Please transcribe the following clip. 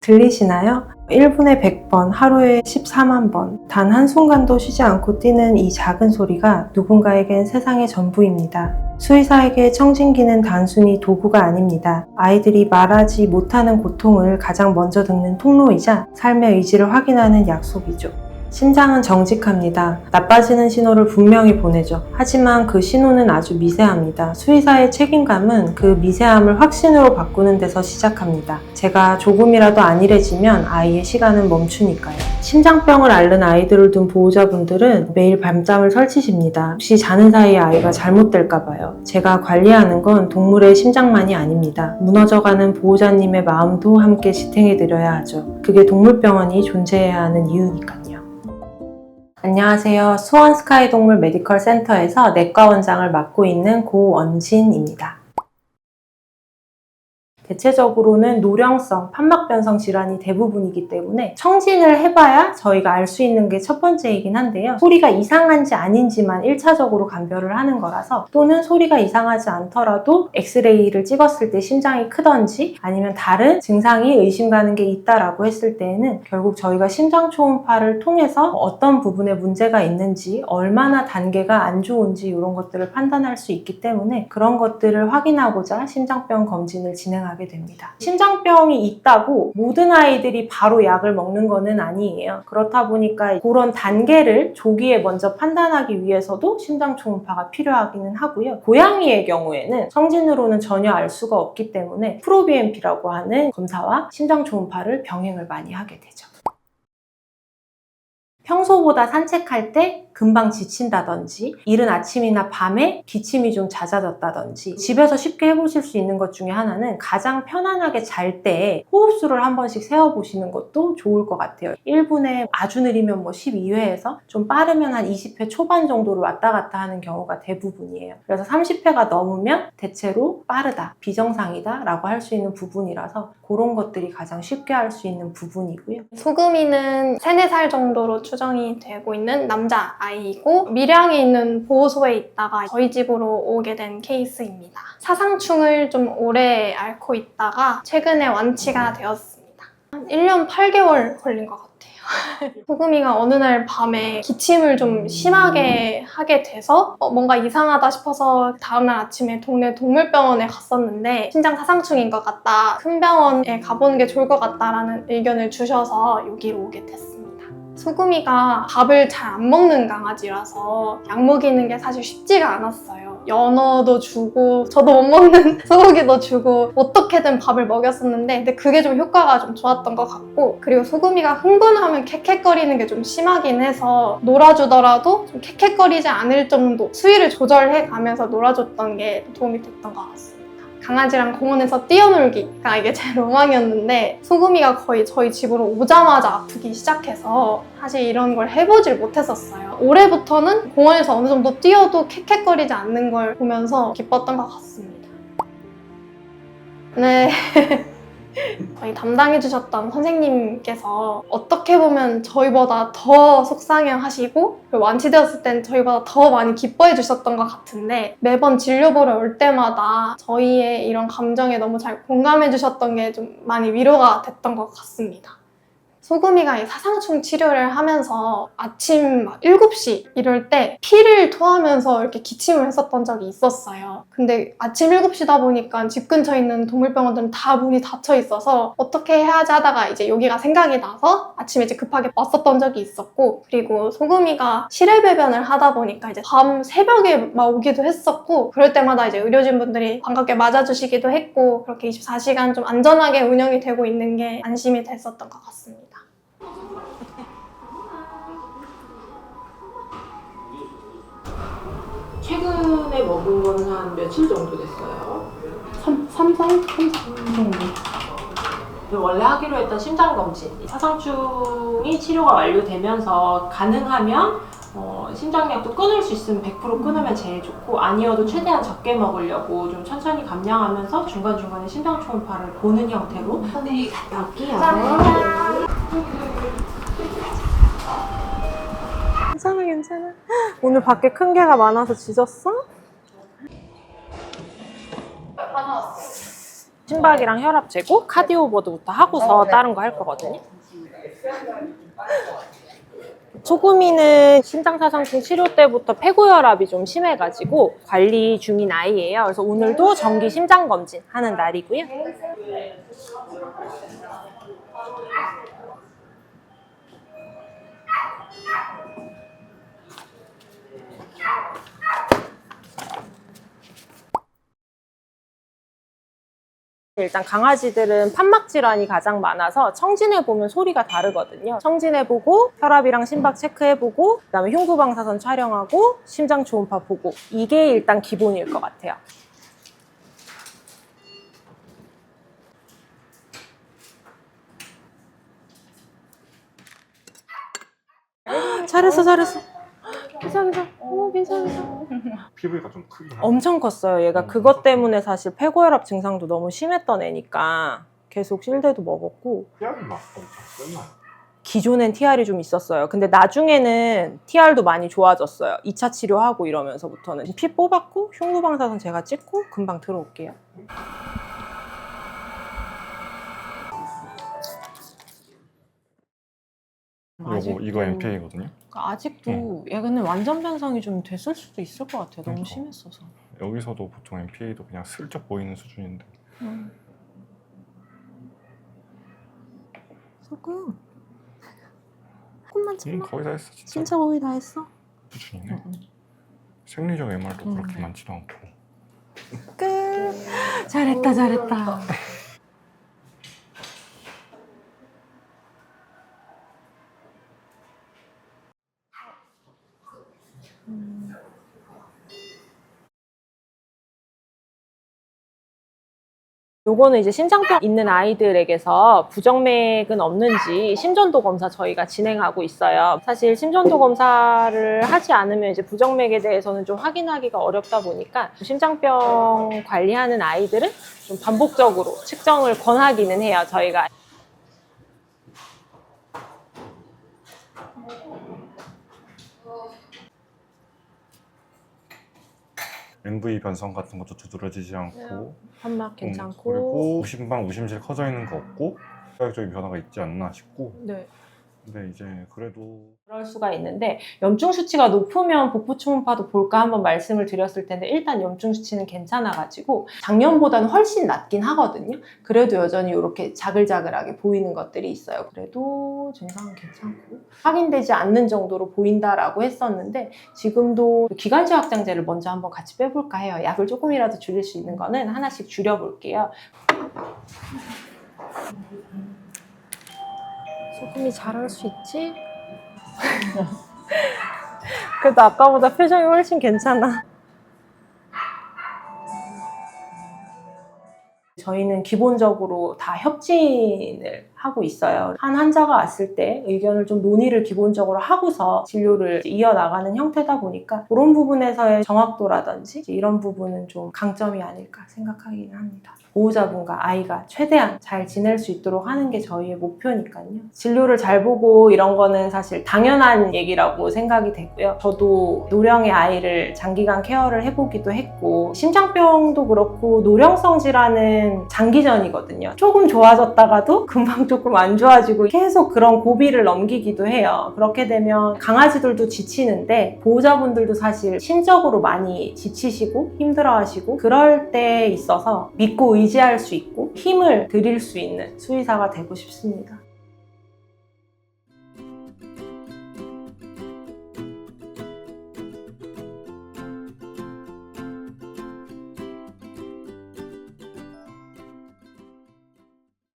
들리시나요? 1분에 100번, 하루에 14만 번, 단 한순간도 쉬지 않고 뛰는 이 작은 소리가 누군가에겐 세상의 전부입니다. 수의사에게 청진기는 단순히 도구가 아닙니다. 아이들이 말하지 못하는 고통을 가장 먼저 듣는 통로이자 삶의 의지를 확인하는 약속이죠. 심장은 정직합니다. 나빠지는 신호를 분명히 보내죠. 하지만 그 신호는 아주 미세합니다. 수의사의 책임감은 그 미세함을 확신으로 바꾸는 데서 시작합니다. 제가 조금이라도 안일해지면 아이의 시간은 멈추니까요. 심장병을 앓는 아이들을 둔 보호자분들은 매일 밤잠을 설치십니다. 혹시 자는 사이에 아이가 잘못될까봐요. 제가 관리하는 건 동물의 심장만이 아닙니다. 무너져가는 보호자님의 마음도 함께 지탱해드려야 하죠. 그게 동물병원이 존재해야 하는 이유니까요. 안녕하세요. 수원 스카이 동물 메디컬 센터에서 내과 원장을 맡고 있는 고원진입니다. 대체적으로는 노령성, 판막변성 질환이 대부분이기 때문에 청진을 해봐야 저희가 알 수 있는 게 첫 번째이긴 한데요. 소리가 이상한지 아닌지만 1차적으로 감별을 하는 거라서, 또는 소리가 이상하지 않더라도 엑스레이를 찍었을 때 심장이 크던지 아니면 다른 증상이 의심 가는 게 있다라고 했을 때에는 결국 저희가 심장 초음파를 통해서 어떤 부분에 문제가 있는지, 얼마나 단계가 안 좋은지 이런 것들을 판단할 수 있기 때문에 그런 것들을 확인하고자 심장병 검진을 진행하게 됩니다. 심장병이 있다고 모든 아이들이 바로 약을 먹는 거는 아니에요. 그렇다 보니까 그런 단계를 조기에 먼저 판단하기 위해서도 심장 초음파가 필요하기는 하고요. 고양이의 경우에는 청진으로는 전혀 알 수가 없기 때문에 프로비엠피라고 하는 검사와 심장 초음파를 병행을 많이 하게 되죠. 평소보다 산책할 때 금방 지친다든지, 이른 아침이나 밤에 기침이 좀 잦아졌다든지, 집에서 쉽게 해보실 수 있는 것 중에 하나는 가장 편안하게 잘 때 호흡수를 한 번씩 세어보시는 것도 좋을 것 같아요. 1분에 아주 느리면 12회에서 좀 빠르면 한 20회 초반 정도로 왔다 갔다 하는 경우가 대부분이에요. 그래서 30회가 넘으면 대체로 빠르다, 비정상이다 라고 할 수 있는 부분이라서 그런 것들이 가장 쉽게 할 수 있는 부분이고요. 소금이는 3, 4살 정도로 추정이 되고 있는 남자 아이이고, 밀양에 있는 보호소에 있다가 저희 집으로 오게 된 케이스입니다. 사상충을 좀 오래 앓고 있다가 최근에 완치가 되었습니다. 한 1년 8개월 걸린 것 같아요. 소금이가 어느 날 밤에 기침을 좀 심하게 하게 돼서 뭔가 이상하다 싶어서 다음날 아침에 동네 동물병원에 갔었는데, 심장 사상충인 것 같다, 큰 병원에 가보는 게 좋을 것 같다라는 의견을 주셔서 여기로 오게 됐습니다. 소금이가 밥을 잘 안 먹는 강아지라서 약 먹이는 게 사실 쉽지가 않았어요. 연어도 주고, 저도 못 먹는 소고기도 주고, 어떻게든 밥을 먹였었는데, 근데 그게 좀 효과가 좀 좋았던 것 같고, 그리고 소금이가 흥분하면 캑캑거리는 게 좀 심하긴 해서 놀아주더라도 좀 캑캑거리지 않을 정도 수위를 조절해 가면서 놀아줬던 게 도움이 됐던 것 같습니다. 강아지랑 공원에서 뛰어놀기가 이게 제 로망이었는데, 소금이가 거의 저희 집으로 오자마자 아프기 시작해서 사실 이런 걸 해보질 못했었어요. 올해부터는 공원에서 어느 정도 뛰어도 캑캑거리지 않는 걸 보면서 기뻤던 것 같습니다. 네. 저희 담당해주셨던 선생님께서 어떻게 보면 저희보다 더 속상해하시고, 그리고 완치되었을 땐 저희보다 더 많이 기뻐해 주셨던 것 같은데, 매번 진료 보러 올 때마다 저희의 이런 감정에 너무 잘 공감해 주셨던 게 좀 많이 위로가 됐던 것 같습니다. 소금이가 이 사상충 치료를 하면서 아침 7시 이럴 때 피를 토하면서 이렇게 기침을 했었던 적이 있었어요. 근데 아침 7시다 보니까 집 근처에 있는 동물병원들은 다 문이 닫혀 있어서 어떻게 해야지 하다가 이제 여기가 생각이 나서 아침에 이제 급하게 왔었던 적이 있었고, 그리고 소금이가 실외배변을 하다 보니까 이제 밤 새벽에 막 오기도 했었고, 그럴 때마다 이제 의료진분들이 반갑게 맞아주시기도 했고, 그렇게 24시간 좀 안전하게 운영이 되고 있는 게 안심이 됐었던 것 같습니다. 최근에 먹은 거는 한 며칠 정도 됐어요? 3살 정도. 원래 하기로 했던 심장검진, 사상충이 치료가 완료되면서 가능하면 심장약도 끊을 수 있으면 100% 끊으면 제일 좋고, 아니어도 최대한 적게 먹으려고 좀 천천히 감량하면서 중간중간에 심장 초음파를 보는 형태로. 네, 여기요. 괜찮아. 오늘 밖에 큰 개가 많아서 짖었어? 심박이랑 혈압 재고 카디오버드부터 하고서 다른 거 할 거거든요. 소금이는 심장사상충 치료 때부터 폐고혈압이 좀 심해가지고 관리 중인 아이예요. 그래서 오늘도 정기 심장검진 하는 날이고요. 일단 강아지들은 판막 질환이 가장 많아서 청진해 보면 소리가 다르거든요. 청진해 보고 혈압이랑 심박 체크해 보고 그다음에 흉부방사선 촬영하고 심장 초음파 보고 이게 일단 기본일 것 같아요. 잘했어. 괜찮아. 괜찮아. 피부가 좀 크긴 하네. 엄청 컸어요. 얘가 그것 때문에 사실 폐고혈압 증상도 너무 심했던 애니까 계속 실대도 먹었고 피하는 맛 엄청 끝나요. 기존엔 TR이 좀 있었어요. 근데 나중에는 TR도 많이 좋아졌어요. 2차 치료하고 이러면서부터는 피 뽑았고 흉부방사선 제가 찍고 금방 들어올게요. 이거 MPA거든요. 아직도 얘는 완전 변성이 좀 됐을 수도 있을 것 같아요. 너무 그러니까. 심했어서. 여기서도 보통 MPA도 그냥 슬쩍 보이는 수준인데 조금만 참아. 거의 다 했어 진짜. 진짜 거의 다 했어. 수준이네. 생리적 MR도 그렇게 많지도 않고. 끝. 잘했다. 요거는 이제 심장병 있는 아이들에게서 부정맥은 없는지 심전도 검사 저희가 진행하고 있어요. 사실 심전도 검사를 하지 않으면 이제 부정맥에 대해서는 좀 확인하기가 어렵다 보니까 심장병 관리하는 아이들은 좀 반복적으로 측정을 권하기는 해요, 저희가. MV 변성 같은 것도 두드러지지 않고 판막 괜찮고. 그리고 우심방 우심실 커져 있는 거 없고 자극적인 변화가 있지 않나 싶고 네. 근데 이제 그래도 그럴 수가 있는데 염증 수치가 높으면 복부 초음파도 볼까 한번 말씀을 드렸을 텐데 일단 염증 수치는 괜찮아가지고 작년보다는 훨씬 낮긴 하거든요. 그래도 여전히 이렇게 자글자글하게 보이는 것들이 있어요. 그래도 증상은 괜찮고 확인되지 않는 정도로 보인다라고 했었는데 지금도 기관지 확장제를 먼저 한번 같이 빼볼까 해요. 약을 조금이라도 줄일 수 있는 거는 하나씩 줄여볼게요. 소금이 잘할 수 있지? 그래도 아까보다 표정이 훨씬 괜찮아. 저희는 기본적으로 다 협진을 하고 있어요. 한 환자가 왔을 때 의견을 좀 논의를 기본적으로 하고서 진료를 이어나가는 형태다 보니까 그런 부분에서의 정확도라든지 이런 부분은 좀 강점이 아닐까 생각하기는 합니다. 보호자분과 아이가 최대한 잘 지낼 수 있도록 하는 게 저희의 목표니까요. 진료를 잘 보고 이런 거는 사실 당연한 얘기라고 생각이 되고요. 저도 노령의 아이를 장기간 케어를 해보기도 했고 심장병도 그렇고 노령성 질환은 장기전이거든요. 조금 좋아졌다가도 금방 조금 안 좋아지고 계속 그런 고비를 넘기기도 해요. 그렇게 되면 강아지들도 지치는데 보호자분들도 사실 심적으로 많이 지치시고 힘들어하시고 그럴 때 있어서 믿고 의지할 수 있고 힘을 드릴 수 있는 수의사가 되고 싶습니다.